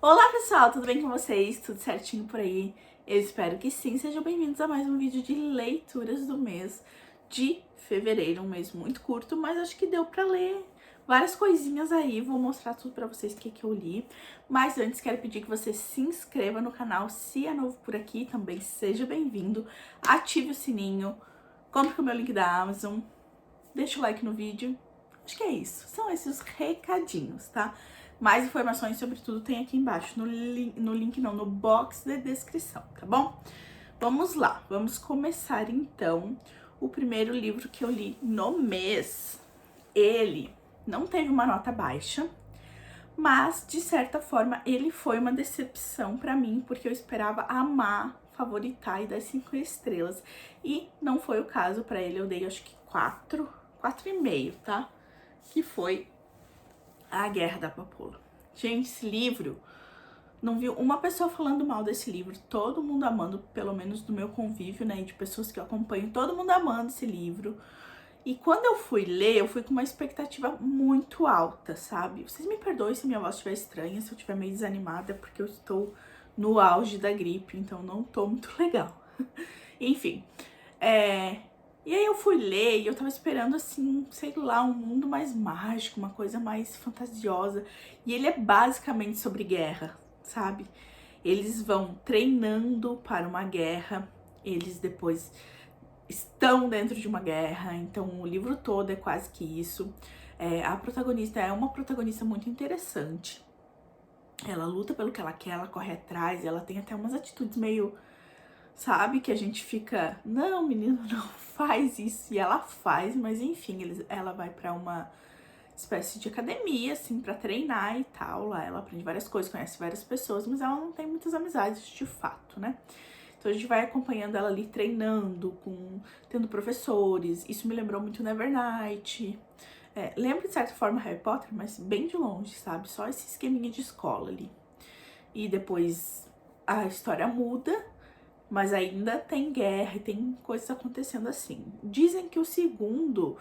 Olá pessoal, tudo bem com vocês? Tudo certinho por aí? Eu espero que sim. Sejam bem-vindos a mais um vídeo de leituras do mês de fevereiro. Um mês muito curto, mas acho que deu pra ler várias coisinhas aí. Vou mostrar tudo pra vocês o que eu li. Mas antes quero pedir que você se inscreva no canal se é novo por aqui. Também seja bem-vindo. Ative o sininho. Compre com o meu link da Amazon. Deixa o like no vídeo. Acho que é isso. São esses recadinhos, tá? Mais informações sobre tudo tem aqui embaixo, no box de descrição, tá bom? Vamos lá, vamos começar então o primeiro livro que eu li no mês. Ele não teve uma nota baixa, mas de certa forma ele foi uma decepção pra mim, porque eu esperava amar, favoritar e dar 5 estrelas. E não foi o caso pra ele, eu dei acho que 4,5, tá? Que foi A Guerra da Papoula. Gente, esse livro, não vi uma pessoa falando mal desse livro, todo mundo amando, pelo menos do meu convívio, né, de pessoas que eu acompanho, todo mundo amando esse livro. E quando eu fui ler, eu fui com uma expectativa muito alta, sabe? Vocês me perdoem se minha voz estiver estranha, se eu estiver meio desanimada, porque eu estou no auge da gripe, então não tô muito legal. Enfim, e aí eu fui ler e eu tava esperando, assim, sei lá, um mundo mais mágico, uma coisa mais fantasiosa. E ele é basicamente sobre guerra, sabe? Eles vão treinando para uma guerra, eles depois estão dentro de uma guerra, então o livro todo é quase que isso. A protagonista é uma protagonista muito interessante. Ela luta pelo que ela quer, ela corre atrás, ela tem até umas atitudes meio, sabe, que a gente fica, não, menino, não faz isso, e ela faz, mas enfim, ela vai pra uma espécie de academia, assim, pra treinar e tal, lá ela aprende várias coisas, conhece várias pessoas, mas ela não tem muitas amizades de fato, né? Então a gente vai acompanhando ela ali treinando, tendo professores, isso me lembrou muito Nevernight, lembra de certa forma Harry Potter, mas bem de longe, sabe, só esse esqueminha de escola ali. E depois a história muda, mas ainda tem guerra e tem coisas acontecendo assim. Dizem que o segundo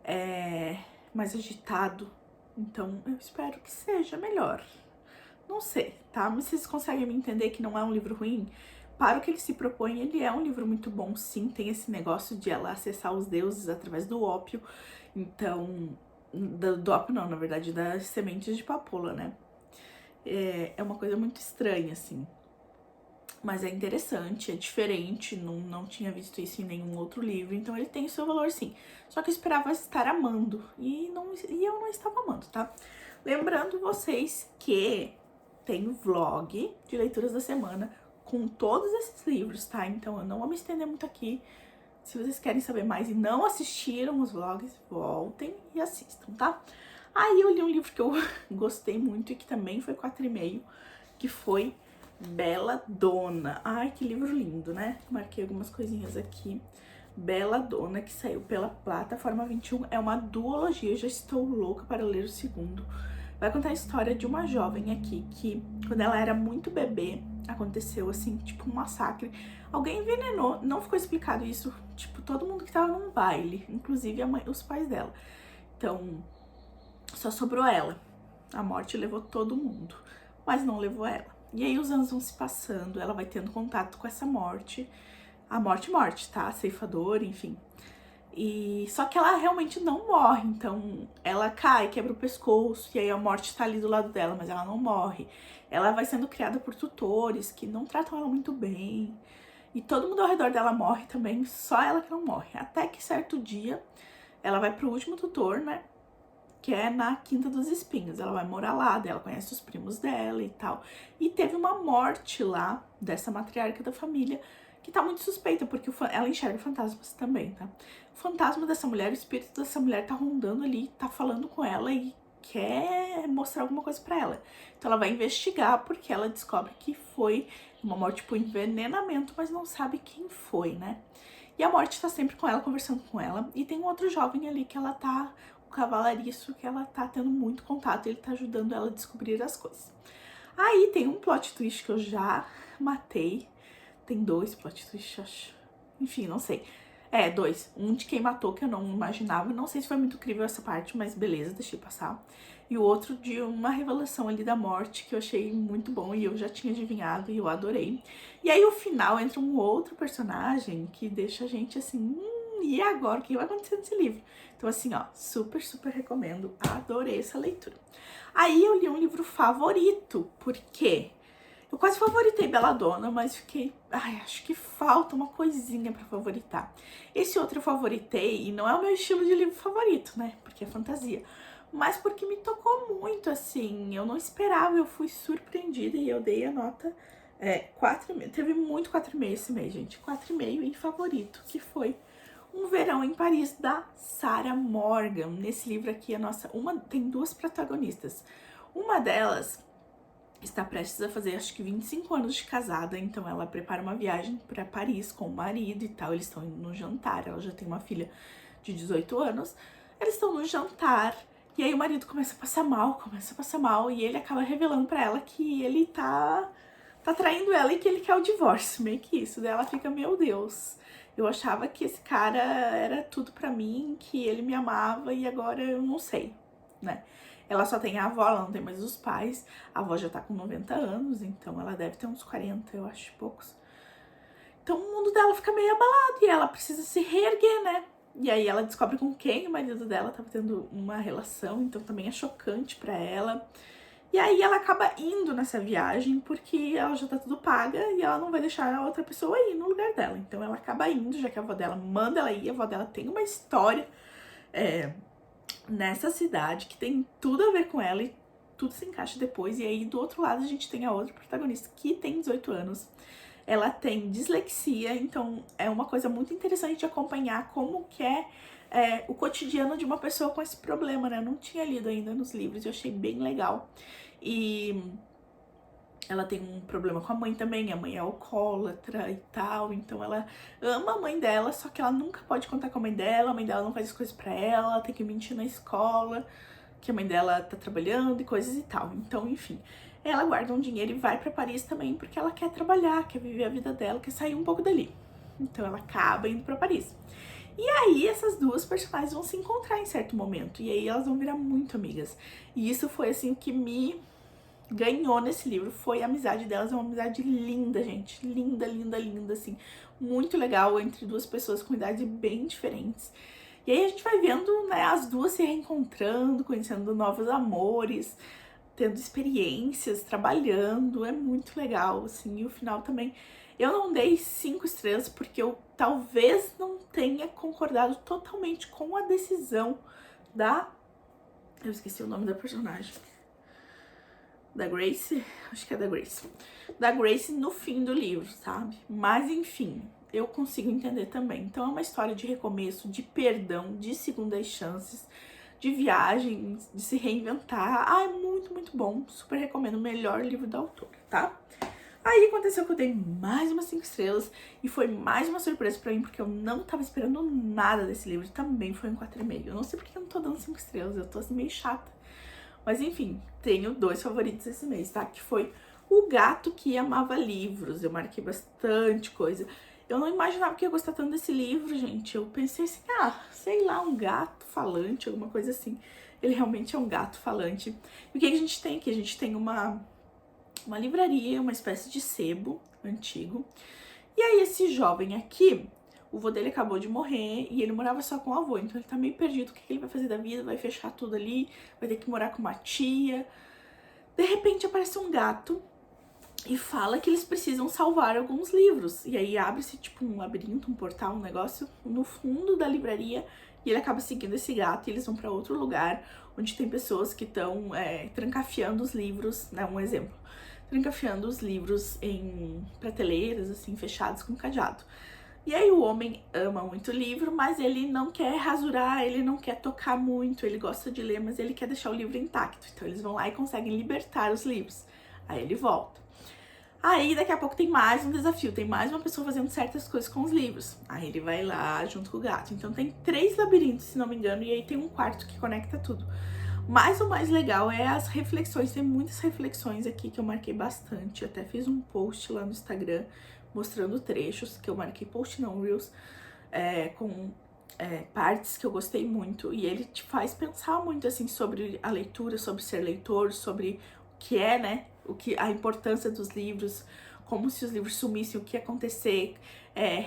é mais agitado, então eu espero que seja melhor. Não sei, tá? Mas vocês conseguem me entender que não é um livro ruim? Para o que ele se propõe, ele é um livro muito bom, sim. Tem esse negócio de ela acessar os deuses através do ópio. Então, do ópio não, na verdade, das sementes de papoula, né? É uma coisa muito estranha, assim. Mas é interessante, é diferente, não tinha visto isso em nenhum outro livro, então ele tem o seu valor sim. Só que eu esperava estar amando, e eu não estava amando, tá? Lembrando vocês que tem vlog de leituras da semana com todos esses livros, tá? Então eu não vou me estender muito aqui. Se vocês querem saber mais e não assistiram os vlogs, voltem e assistam, tá? Aí eu li um livro que eu gostei muito e que também foi 4,5, que foi Belladonna. Ai, que livro lindo, né? Marquei algumas coisinhas aqui. Belladonna, que saiu pela Plataforma 21, é uma duologia, eu já estou louca para ler o segundo. Vai contar a história de uma jovem aqui que, quando ela era muito bebê, aconteceu assim, tipo um massacre. Alguém envenenou, não ficou explicado isso, tipo, todo mundo que tava num baile, inclusive a mãe, os pais dela. Então, só sobrou ela. A morte levou todo mundo, mas não levou ela. E aí os anos vão se passando, ela vai tendo contato com essa morte. A morte, tá? Ceifador, enfim. E só que ela realmente não morre, então ela cai, quebra o pescoço, e aí a morte tá ali do lado dela, mas ela não morre. Ela vai sendo criada por tutores que não tratam ela muito bem. E todo mundo ao redor dela morre também, só ela que não morre. Até que certo dia ela vai pro último tutor, né? Que é na Quinta dos Espinhos. Ela vai morar lá, ela conhece os primos dela e tal. E teve uma morte lá dessa matriarca da família que tá muito suspeita, porque ela enxerga fantasmas também, tá? O fantasma dessa mulher, o espírito dessa mulher tá rondando ali, tá falando com ela e quer mostrar alguma coisa pra ela. Então ela vai investigar porque ela descobre que foi uma morte por envenenamento, mas não sabe quem foi, né? E a morte tá sempre com ela, conversando com ela. E tem um outro jovem ali que ela tá, o cavalariço, que ela tá tendo muito contato. Ele tá ajudando ela a descobrir as coisas. Aí tem um plot twist que eu já matei. Tem 2 plot twists, acho. Enfim, não sei. Dois. Um de quem matou, que eu não imaginava. Não sei se foi muito incrível essa parte, mas beleza, deixei passar. E o outro de uma revelação ali da morte, que eu achei muito bom e eu já tinha adivinhado e eu adorei. E aí, o final, entra um outro personagem que deixa a gente assim, e agora? O que vai acontecer nesse livro? Então, assim, ó, super, super recomendo. Adorei essa leitura. Aí, eu li um livro favorito, porque eu quase favoritei Belladonna, mas fiquei... Ai, acho que falta uma coisinha pra favoritar. Esse outro eu favoritei, e não é o meu estilo de livro favorito, né? Porque é fantasia. Mas porque me tocou muito, assim. Eu não esperava, eu fui surpreendida e eu dei a nota 4,5. Teve muito 4,5 esse mês, gente. 4,5 e favorito, que foi Um Verão em Paris, da Sarah Morgan. Nesse livro aqui, tem duas protagonistas. Uma delas está prestes a fazer, acho que 25 anos de casada, então ela prepara uma viagem para Paris com o marido e tal. Eles estão indo no jantar, ela já tem uma filha de 18 anos. Eles estão no jantar e aí o marido começa a passar mal, e ele acaba revelando para ela que ele tá traindo ela e que ele quer o divórcio, meio que isso. Daí ela fica, meu Deus, eu achava que esse cara era tudo pra mim, que ele me amava e agora eu não sei, né? Ela só tem a avó, ela não tem mais os pais. A avó já tá com 90 anos, então ela deve ter uns 40, eu acho, poucos. Então o mundo dela fica meio abalado e ela precisa se reerguer, né? E aí ela descobre com quem o marido dela tava tendo uma relação, então também é chocante pra ela. E aí ela acaba indo nessa viagem porque ela já tá tudo paga e ela não vai deixar a outra pessoa ir no lugar dela. Então ela acaba indo, já que a avó dela manda ela ir. A avó dela tem uma história nessa cidade que tem tudo a ver com ela e tudo se encaixa depois. E aí do outro lado a gente tem a outra protagonista que tem 18 anos. Ela tem dislexia, então é uma coisa muito interessante de acompanhar como que é o cotidiano de uma pessoa com esse problema, né? Eu não tinha lido ainda nos livros, eu achei bem legal. E ela tem um problema com a mãe também, a mãe é alcoólatra e tal, então ela ama a mãe dela, só que ela nunca pode contar com a mãe dela não faz as coisas pra ela tem que mentir na escola, que a mãe dela tá trabalhando e coisas e tal. Então, enfim, ela guarda um dinheiro e vai pra Paris também porque ela quer trabalhar, quer viver a vida dela, quer sair um pouco dali. Então ela acaba indo pra Paris. E aí essas duas personagens vão se encontrar em certo momento, e aí elas vão virar muito amigas. E isso foi assim o que me ganhou nesse livro, foi a amizade delas. É uma amizade linda, gente, linda, linda, linda, assim, muito legal, entre duas pessoas com idades bem diferentes. E aí a gente vai vendo, né, as duas se reencontrando, conhecendo novos amores, tendo experiências, trabalhando, é muito legal, assim. E o final também, eu não dei 5 estrelas porque eu talvez não tenha concordado totalmente com a decisão eu esqueci o nome da personagem. Da Grace? Acho que é da Grace. Da Grace no fim do livro, sabe? Mas enfim, eu consigo entender também. Então é uma história de recomeço, de perdão, de segundas chances, de viagem, de se reinventar. Ah, é muito, muito bom. Super recomendo. O melhor livro da autora, tá? Aí aconteceu que eu dei mais umas 5 estrelas e foi mais uma surpresa pra mim, porque eu não tava esperando nada desse livro. Também foi um 4,5. Eu não sei porque eu não tô dando 5 estrelas, eu tô assim meio chata. Mas enfim, tenho 2 favoritos esse mês, tá? Que foi O Gato que Amava Livros. Eu marquei bastante coisa. Eu não imaginava que ia gostar tanto desse livro, gente. Eu pensei assim, sei lá, um gato falante, alguma coisa assim. Ele realmente é um gato falante. E o que a gente tem aqui? A gente tem uma livraria, uma espécie de sebo antigo. E aí esse jovem aqui, o vô dele acabou de morrer e ele morava só com o avô, então ele tá meio perdido. O que ele vai fazer da vida? Vai fechar tudo ali, vai ter que morar com uma tia. De repente aparece um gato e fala que eles precisam salvar alguns livros. E aí abre-se tipo um labirinto, um portal, um negócio no fundo da livraria. E ele acaba seguindo esse gato e eles vão pra outro lugar onde tem pessoas que estão trancafiando os livros, né? Um exemplo. Trancafiando os livros em prateleiras, assim, fechados com cadeado. E aí o homem ama muito o livro, mas ele não quer rasurar, ele não quer tocar muito, ele gosta de ler, mas ele quer deixar o livro intacto. Então eles vão lá e conseguem libertar os livros. Aí ele volta. Aí daqui a pouco tem mais um desafio, tem mais uma pessoa fazendo certas coisas com os livros. Aí ele vai lá junto com o gato. Então tem 3 labirintos, se não me engano, e aí tem um quarto que conecta tudo. Mas o mais legal é as reflexões, tem muitas reflexões aqui que eu marquei bastante. Eu até fiz um post lá no Instagram mostrando trechos, que eu marquei post não, Reels, com partes que eu gostei muito. E ele te faz pensar muito, assim, sobre a leitura, sobre ser leitor, sobre o que é, né? A importância dos livros, como se os livros sumissem, o que ia acontecer,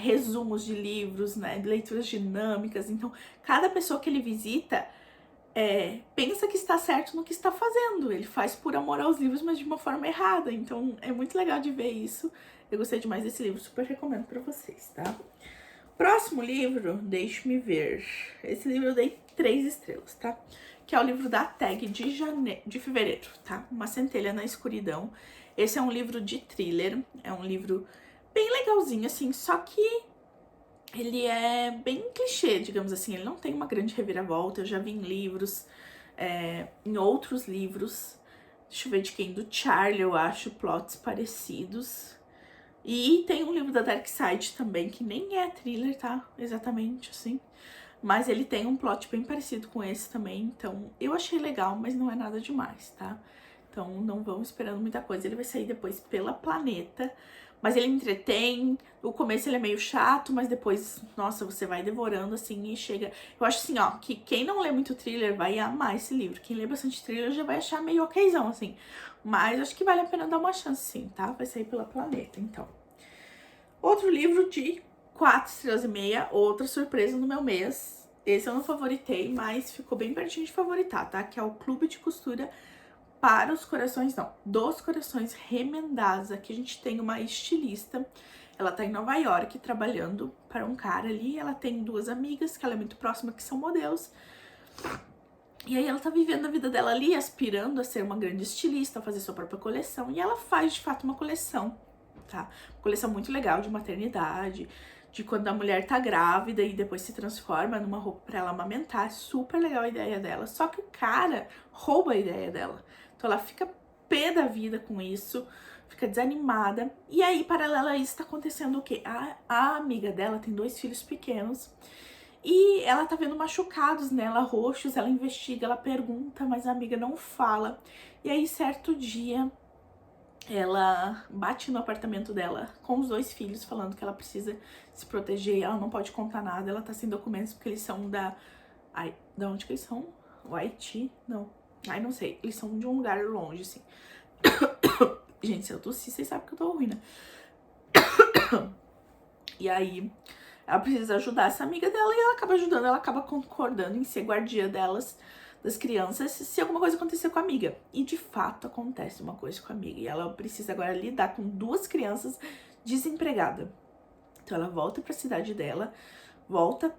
resumos de livros, né? Leituras dinâmicas. Então, cada pessoa que ele visita pensa que está certo no que está fazendo. Ele faz por amor aos livros, mas de uma forma errada. Então, é muito legal de ver isso. Eu gostei demais desse livro, super recomendo pra vocês, tá? Próximo livro, deixe-me ver. Esse livro eu dei 3 estrelas, tá? Que é o livro da Tag de fevereiro, tá? Uma Centelha na Escuridão. Esse é um livro de thriller, é um livro bem legalzinho, assim, só que ele é bem clichê, digamos assim. Ele não tem uma grande reviravolta. Eu já vi em livros, em outros livros. Deixa eu ver de quem? Do Charlie, eu acho, plots parecidos. E tem um livro da Dark Side também, que nem é thriller, tá? Exatamente, assim. Mas ele tem um plot bem parecido com esse também. Então, eu achei legal, mas não é nada demais, tá? Então, não vão esperando muita coisa. Ele vai sair depois pela Planeta. Mas ele entretém. No começo ele é meio chato, mas depois, nossa, você vai devorando, assim, e chega... Eu acho assim, ó, que quem não lê muito thriller vai amar esse livro. Quem lê bastante thriller já vai achar meio okzão, assim. Mas acho que vale a pena dar uma chance, sim, tá? Vai sair pela Planeta, então. Outro livro de 4 estrelas e meia, outra surpresa no meu mês. Esse eu não favoritei, mas ficou bem pertinho de favoritar, tá? Que é o Clube de Costura para os Corações, não, dos Corações Remendados. Aqui a gente tem uma estilista, ela tá em Nova York trabalhando para um cara ali. Ela tem 2 amigas que ela é muito próxima, que são modelos. E aí ela tá vivendo a vida dela ali, aspirando a ser uma grande estilista, a fazer sua própria coleção. E ela faz, de fato, uma coleção, tá? Uma coleção muito legal de maternidade, de quando a mulher tá grávida e depois se transforma numa roupa pra ela amamentar. Super legal a ideia dela. Só que o cara rouba a ideia dela. Então ela fica pé da vida com isso, fica desanimada. E aí, paralelo a isso, tá acontecendo o quê? A amiga dela tem 2 filhos pequenos. E ela tá vendo machucados nela, roxos, ela investiga, ela pergunta, mas a amiga não fala. E aí, certo dia, ela bate no apartamento dela com os 2 filhos, falando que ela precisa se proteger, ela não pode contar nada, ela tá sem documentos porque eles são da onde que eles são? O Haiti? Não. Ai, não sei. Eles são de um lugar longe, assim. Gente, se eu tossir, vocês sabem que eu tô ruim, né? E aí, ela precisa ajudar essa amiga dela e ela acaba ajudando, ela acaba concordando em ser guardia delas, das crianças, se alguma coisa acontecer com a amiga. E de fato acontece uma coisa com a amiga. E ela precisa agora lidar com 2 crianças desempregadas. Então ela volta pra cidade dela, volta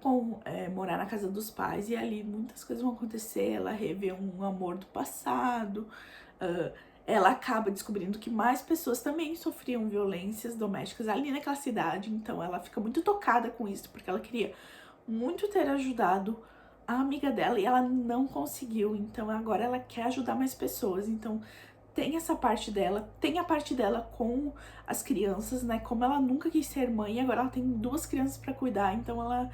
morar na casa dos pais, e ali muitas coisas vão acontecer. Ela revê um amor do passado, ela acaba descobrindo que mais pessoas também sofriam violências domésticas ali naquela cidade. Então ela fica muito tocada com isso, porque ela queria muito ter ajudado a amiga dela e ela não conseguiu. Então agora ela quer ajudar mais pessoas. Então tem essa parte dela, tem a parte dela com as crianças, né? Como ela nunca quis ser mãe, agora ela tem 2 crianças pra cuidar, então ela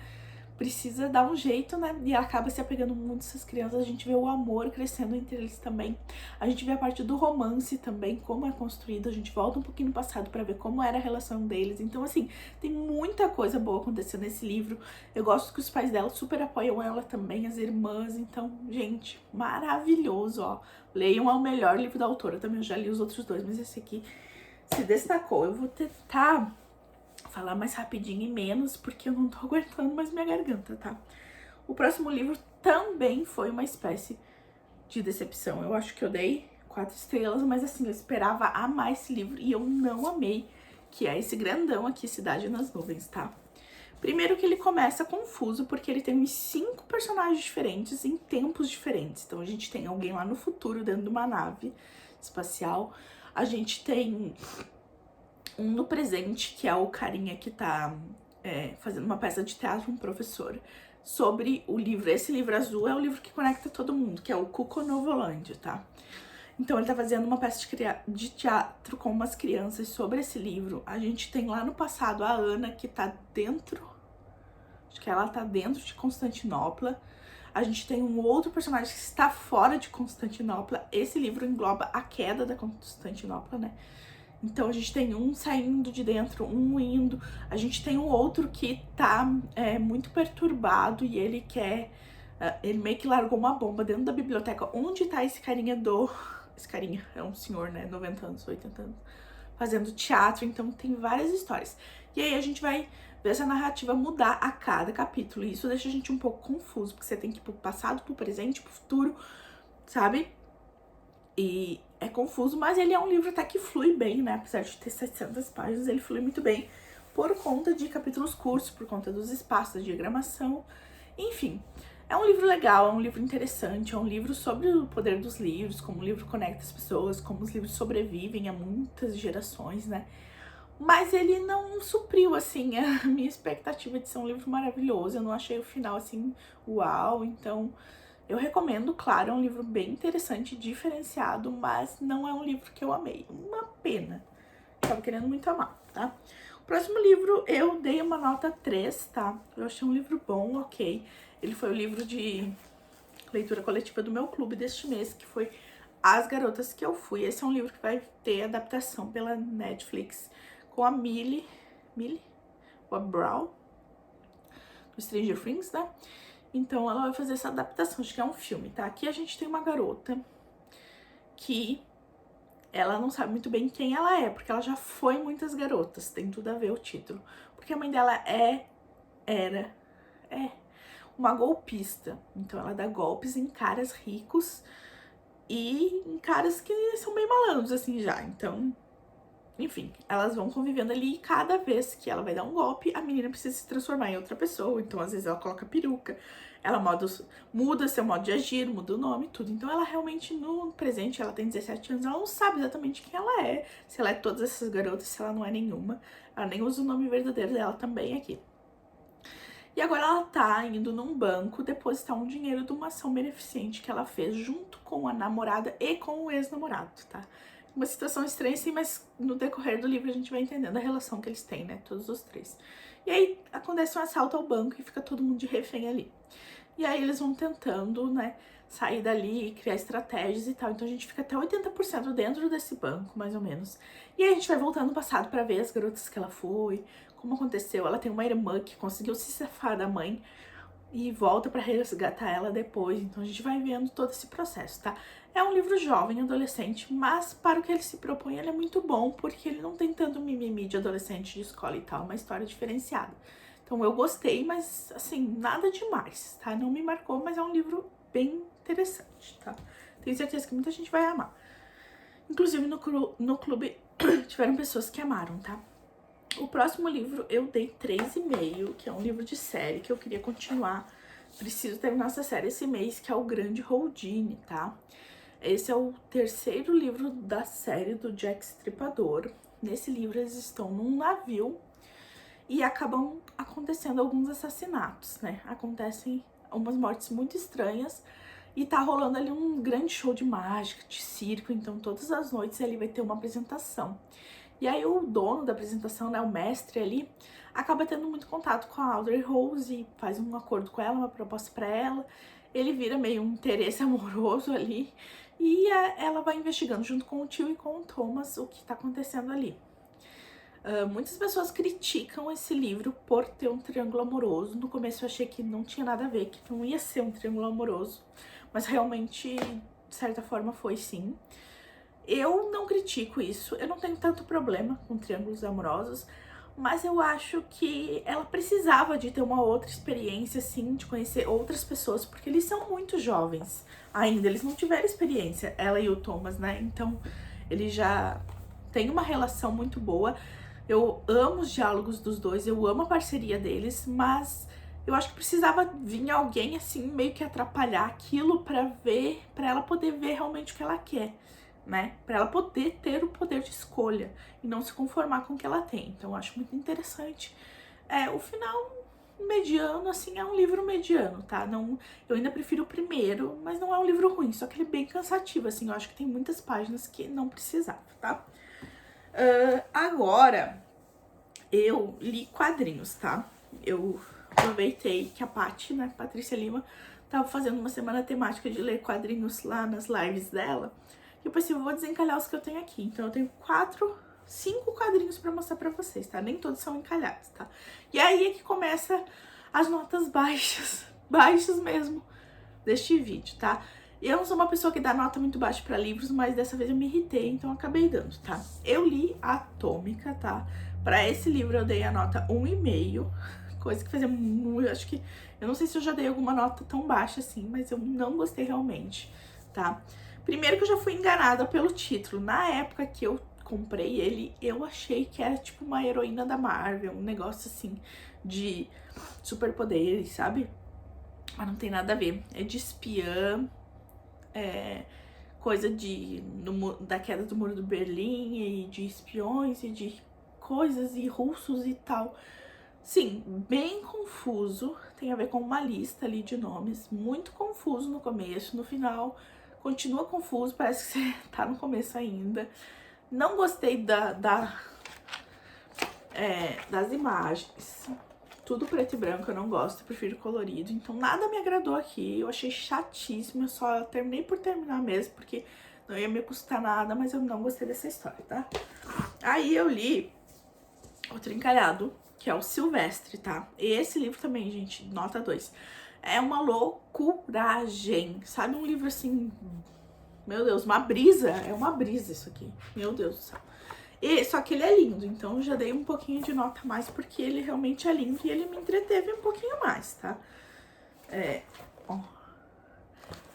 precisa dar um jeito, né? E acaba se apegando muito a essas crianças. A gente vê o amor crescendo entre eles também. A gente vê a parte do romance também, como é construído. A gente volta um pouquinho no passado pra ver como era a relação deles. Então, assim, tem muita coisa boa acontecendo nesse livro. Eu gosto que os pais dela super apoiam ela também, as irmãs. Então, gente, maravilhoso, ó. Leiam, é o melhor livro da autora. Também eu já li os outros 2, mas esse aqui se destacou. Eu vou tentar falar mais rapidinho e menos, porque eu não tô aguentando mais minha garganta, tá? O próximo livro também foi uma espécie de decepção. Eu acho que eu dei 4 estrelas, mas assim, eu esperava amar esse livro e eu não amei, que é esse grandão aqui, Cidade nas Nuvens, tá? Primeiro que ele começa confuso, porque ele tem uns 5 personagens diferentes em tempos diferentes. Então a gente tem alguém lá no futuro dentro de uma nave espacial, a gente tem um no presente, que é o carinha que tá fazendo uma peça de teatro, um professor, sobre o livro. Esse livro azul é o livro que conecta todo mundo, que é o Cuco no Volante, tá? Então ele tá fazendo uma peça de teatro com umas crianças sobre esse livro. A gente tem lá no passado a Ana, que tá dentro, acho que ela tá dentro de Constantinopla. A gente tem um outro personagem que está fora de Constantinopla. Esse livro engloba a queda da Constantinopla, né? Então a gente tem um saindo de dentro, um indo. A gente tem um outro que tá muito perturbado e ele quer... ele meio que largou uma bomba dentro da biblioteca onde tá esse carinha do... Esse carinha é um senhor, né? 90 anos, 80 anos. Fazendo teatro, então tem várias histórias. E aí a gente vai ver essa narrativa mudar a cada capítulo. E isso deixa a gente um pouco confuso, porque você tem que ir pro passado, pro presente, pro futuro, sabe? E é confuso, mas ele é um livro até que flui bem, né? Apesar de ter 700 páginas, ele flui muito bem por conta de capítulos curtos, por conta dos espaços, da diagramação, enfim. É um livro legal, é um livro interessante, é um livro sobre o poder dos livros, como o livro conecta as pessoas, como os livros sobrevivem a muitas gerações, né? Mas ele não supriu, assim, a minha expectativa de ser um livro maravilhoso. Eu não achei o final, assim, uau. Então, eu recomendo, claro, é um livro bem interessante, diferenciado, mas não é um livro que eu amei. Uma pena. Tava querendo muito amar, tá? O próximo livro eu dei uma nota 3, tá? Eu achei um livro bom, ok. Ele foi o livro de leitura coletiva do meu clube deste mês, que foi As Garotas que Eu Fui. Esse é um livro que vai ter adaptação pela Netflix com a Millie Brown, do Stranger Things, né? Então ela vai fazer essa adaptação, acho que é um filme, tá? Aqui a gente tem uma garota que ela não sabe muito bem quem ela é, porque ela já foi muitas garotas, tem tudo a ver o título. Porque a mãe dela era uma golpista, então ela dá golpes em caras ricos e em caras que são bem malandros, assim, já. Então, enfim, elas vão convivendo ali e cada vez que ela vai dar um golpe, a menina precisa se transformar em outra pessoa. Então, às vezes ela coloca peruca, ela muda seu modo de agir, muda o nome, tudo. Então, ela realmente, no presente, ela tem 17 anos, ela não sabe exatamente quem ela é. Se ela é todas essas garotas, se ela não é nenhuma. Ela nem usa o nome verdadeiro dela também aqui. E agora ela tá indo num banco depositar um dinheiro de uma ação beneficente que ela fez junto com a namorada e com o ex-namorado, tá? Uma situação estranha assim, mas no decorrer do livro a gente vai entendendo a relação que eles têm, né? Todos os três. E aí acontece um assalto ao banco e fica todo mundo de refém ali. E aí eles vão tentando, né, sair dali, criar estratégias e tal. Então a gente fica até 80% dentro desse banco, mais ou menos. E aí a gente vai voltando no passado pra ver as garotas que ela foi, como aconteceu. Ela tem uma irmã que conseguiu se safar da mãe e volta pra resgatar ela depois. Então a gente vai vendo todo esse processo, tá? É um livro jovem, adolescente, mas para o que ele se propõe, ele é muito bom, porque ele não tem tanto mimimi de adolescente de escola e tal, é uma história diferenciada. Então eu gostei, mas assim, nada demais, tá? Não me marcou, mas é um livro bem interessante, tá? Tenho certeza que muita gente vai amar. Inclusive no clube tiveram pessoas que amaram, tá? O próximo livro eu dei 3,5, que é um livro de série que eu queria continuar. Preciso terminar essa série esse mês, que é o Grande Houdini, tá? Esse é o terceiro livro da série do Jack Stripador. Nesse livro eles estão num navio e acabam acontecendo alguns assassinatos, né? Acontecem umas mortes muito estranhas e tá rolando ali um grande show de mágica, de circo, então todas as noites ali vai ter uma apresentação. E aí o dono da apresentação, né, o mestre ali, acaba tendo muito contato com a Audrey Rose e faz um acordo com ela, uma proposta pra ela. Ele vira meio um interesse amoroso ali e ela vai investigando junto com o tio e com o Thomas o que tá acontecendo ali. Muitas pessoas criticam esse livro por ter um triângulo amoroso. No começo eu achei que não tinha nada a ver, que não ia ser um triângulo amoroso, mas realmente, de certa forma, foi sim. Eu não critico isso, eu não tenho tanto problema com triângulos amorosos, mas eu acho que ela precisava de ter uma outra experiência, assim, de conhecer outras pessoas, porque eles são muito jovens ainda, eles não tiveram experiência, ela e o Thomas, né? Então, eles já têm uma relação muito boa. Eu amo os diálogos dos dois, eu amo a parceria deles, mas eu acho que precisava vir alguém, assim, meio que atrapalhar aquilo pra ela poder ver realmente o que ela quer, né? Pra ela poder ter o poder de escolha e não se conformar com o que ela tem. Então eu acho muito interessante. O final mediano, assim, é um livro mediano, tá? Não, eu ainda prefiro o primeiro, mas não é um livro ruim, só que ele é bem cansativo, assim, eu acho que tem muitas páginas que não precisava, tá? Agora, eu li quadrinhos, tá? Eu aproveitei que a Paty, né, Patrícia Lima, tava fazendo uma semana temática de ler quadrinhos lá nas lives dela. E eu pensei, eu vou desencalhar os que eu tenho aqui. Então eu tenho 4 5 quadrinhos pra mostrar pra vocês, tá? Nem todos são encalhados, tá? E aí é que começa as notas baixas, baixas mesmo, deste vídeo, tá? Eu não sou uma pessoa que dá nota muito baixa pra livros, mas dessa vez eu me irritei, então eu acabei dando, tá? Eu li Atômica, tá? Pra esse livro eu dei a nota 1,5, coisa que fazia muito, acho que, eu não sei se eu já dei alguma nota tão baixa assim, mas eu não gostei realmente, tá? Primeiro que eu já fui enganada pelo título. Na época que eu comprei ele, eu achei que era tipo uma heroína da Marvel, um negócio assim de superpoderes, sabe? Mas não tem nada a ver. É de espiã, coisa da queda do muro do Berlim, e de espiões, e de coisas, e russos e tal. Sim, bem confuso. Tem a ver com uma lista ali de nomes. Muito confuso no começo, no final continua confuso, parece que você tá no começo ainda. Não gostei das imagens. Tudo preto e branco, eu não gosto, eu prefiro colorido. Então nada me agradou aqui, eu achei chatíssimo. Eu só terminei por terminar mesmo, porque não ia me custar nada, mas eu não gostei dessa história, tá? Aí eu li outro encalhado, que é o Silvestre, tá? E esse livro também, gente, nota 2. É uma loucuragem, sabe? Um livro assim, meu Deus, uma brisa. É uma brisa isso aqui, meu Deus do céu. Só que ele é lindo, então eu já dei um pouquinho de nota a mais, porque ele realmente é lindo e ele me entreteve um pouquinho mais, tá? Ó.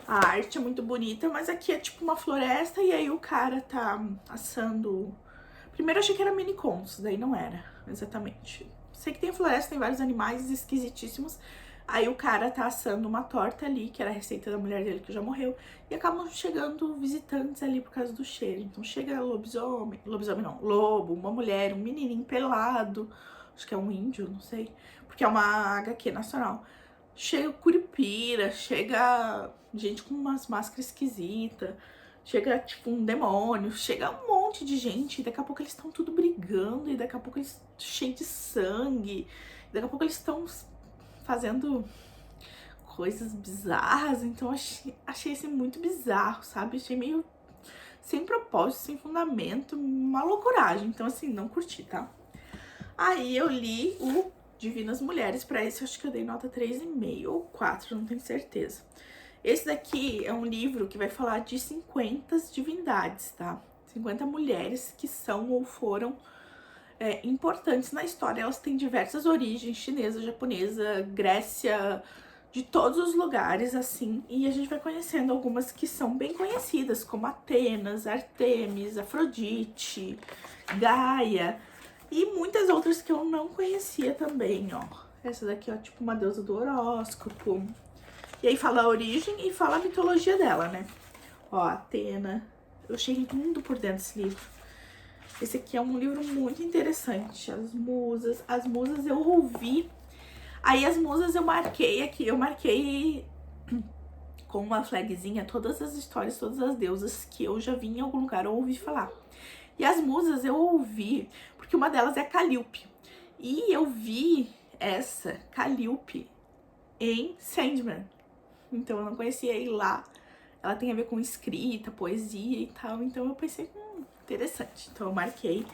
A arte é muito bonita, mas aqui é tipo uma floresta e aí o cara tá assando... Primeiro eu achei que era mini contos, daí não era, exatamente. Sei que tem floresta, tem vários animais esquisitíssimos. Aí o cara tá assando uma torta ali, que era a receita da mulher dele que já morreu. E acabam chegando visitantes ali por causa do cheiro. Então chega lobisomem não, lobo, uma mulher, um menininho pelado. Acho que é um índio, não sei. Porque é uma HQ nacional. Chega curupira, chega gente com umas máscaras esquisitas. Chega, tipo, um demônio, chega um monte de gente, e daqui a pouco eles estão tudo brigando, e daqui a pouco eles cheios de sangue, e daqui a pouco eles estão fazendo coisas bizarras. Então achei assim muito bizarro, sabe? Achei meio sem propósito, sem fundamento, uma loucuragem. Então assim, não curti, tá? Aí eu li o Divinas Mulheres, pra esse eu acho que eu dei nota 3,5 ou 4, não tenho certeza. Esse daqui é um livro que vai falar de 50 divindades, tá? 50 mulheres que são ou foram importantes na história. Elas têm diversas origens, chinesa, japonesa, Grécia, de todos os lugares, assim. E a gente vai conhecendo algumas que são bem conhecidas, como Atenas, Artemis, Afrodite, Gaia, e muitas outras que eu não conhecia também, ó. Essa daqui, ó, tipo uma deusa do horóscopo. E aí fala a origem e fala a mitologia dela, né? Ó, Atena. Eu achei lindo por dentro desse livro. Esse aqui é um livro muito interessante. As musas eu ouvi. Aí as musas eu marquei aqui, eu marquei com uma flagzinha todas as histórias, todas as deusas que eu já vi em algum lugar ou ouvi falar. E as musas eu ouvi, porque uma delas é a Calliope. E eu vi essa Calliope em Sandman. Então eu não conhecia ir lá. Ela tem a ver com escrita, poesia e tal. Então eu pensei, interessante. Então eu marquei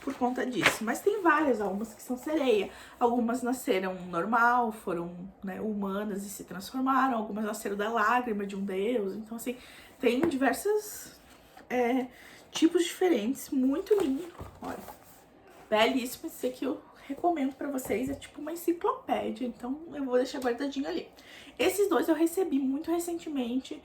por conta disso. Mas tem várias, algumas que são sereia. Algumas nasceram normal, foram, né, humanas e se transformaram. Algumas nasceram da lágrima de um deus. Então assim, tem diversos tipos diferentes. Muito lindo. Olha, belíssimo. Esse aqui eu recomendo pra vocês. É tipo uma enciclopédia. Então eu vou deixar guardadinho ali. Esses dois eu recebi muito recentemente,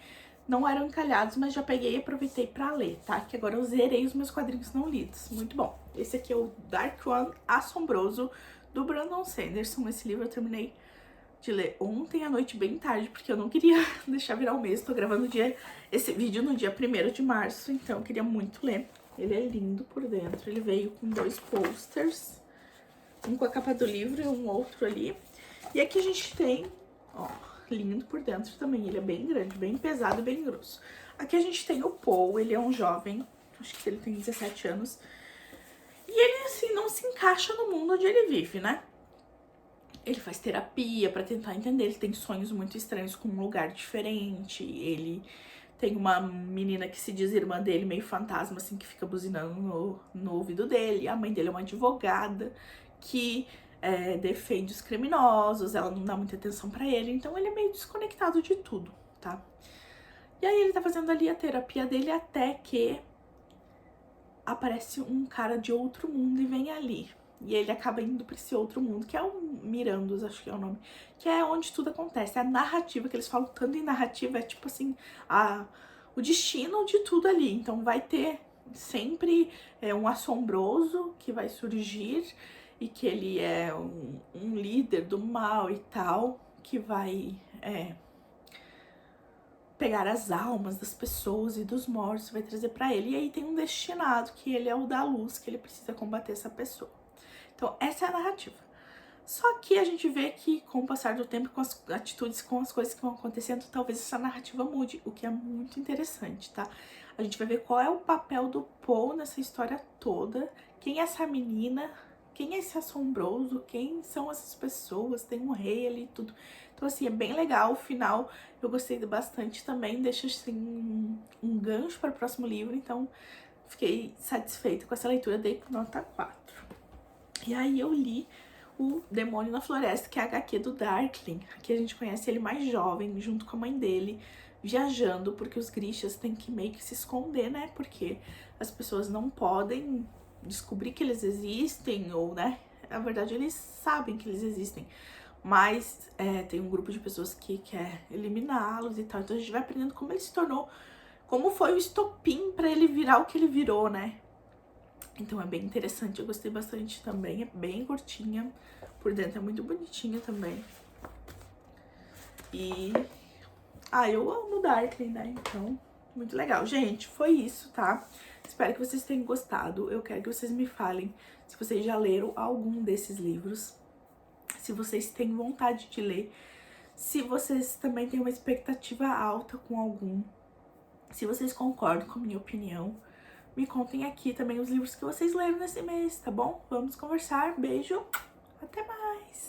não eram encalhados, mas já peguei e aproveitei pra ler, tá? Que agora eu zerei os meus quadrinhos não lidos, muito bom. Esse aqui é o Dark One Assombroso, do Brandon Sanderson. Esse livro eu terminei de ler ontem à noite, bem tarde, porque eu não queria deixar virar o mês. Tô gravando esse vídeo no dia 1º de março, então eu queria muito ler. Ele é lindo por dentro, ele veio com 2 posters, um com a capa do livro e um outro ali. E aqui a gente tem, ó, lindo por dentro também, ele é bem grande, bem pesado e bem grosso. Aqui a gente tem o Paul, ele é um jovem, acho que ele tem 17 anos. E ele, assim, não se encaixa no mundo onde ele vive, né? Ele faz terapia pra tentar entender, ele tem sonhos muito estranhos com um lugar diferente, ele Tem uma menina que se diz irmã dele, meio fantasma, assim, que fica buzinando no ouvido dele. A mãe dele é uma advogada que defende os criminosos, ela não dá muita atenção pra ele, então ele é meio desconectado de tudo, tá? E aí ele tá fazendo ali a terapia dele até que aparece um cara de outro mundo e vem ali. E ele acaba indo pra esse outro mundo, que é o Mirandos, acho que é o nome, que é onde tudo acontece. A narrativa, que eles falam tanto em narrativa, é tipo assim, o destino de tudo ali. Então vai ter sempre um assombroso que vai surgir e que ele é um líder do mal e tal, que vai pegar as almas das pessoas e dos mortos, vai trazer pra ele. E aí tem um destinado, que ele é o da luz, que ele precisa combater essa pessoa. Então, essa é a narrativa. Só que a gente vê que, com o passar do tempo, com as atitudes, com as coisas que vão acontecendo, talvez essa narrativa mude, o que é muito interessante, tá? A gente vai ver qual é o papel do Paul nessa história toda, quem é essa menina, quem é esse assombroso, quem são essas pessoas, tem um rei ali e tudo. Então, assim, é bem legal. O final eu gostei bastante também, deixa, assim, um gancho para o próximo livro, então fiquei satisfeita com essa leitura, dei nota 4. E aí eu li o Demônio na Floresta, que é a HQ do Darkling. Aqui a gente conhece ele mais jovem, junto com a mãe dele, viajando, porque os Grishas têm que meio que se esconder, né? Porque as pessoas não podem descobrir que eles existem, ou, né? Na verdade, eles sabem que eles existem. Mas tem um grupo de pessoas que quer eliminá-los e tal. Então a gente vai aprendendo como ele se tornou, como foi o estopim pra ele virar o que ele virou, né? Então é bem interessante, eu gostei bastante também, é bem curtinha, por dentro é muito bonitinha também. E... eu amo Darkling, né? Então, muito legal. Gente, foi isso, tá? Espero que vocês tenham gostado. Eu quero que vocês me falem se vocês já leram algum desses livros, se vocês têm vontade de ler, se vocês também têm uma expectativa alta com algum, se vocês concordam com a minha opinião. Me contem aqui também os livros que vocês leram nesse mês, tá bom? Vamos conversar. Beijo, até mais!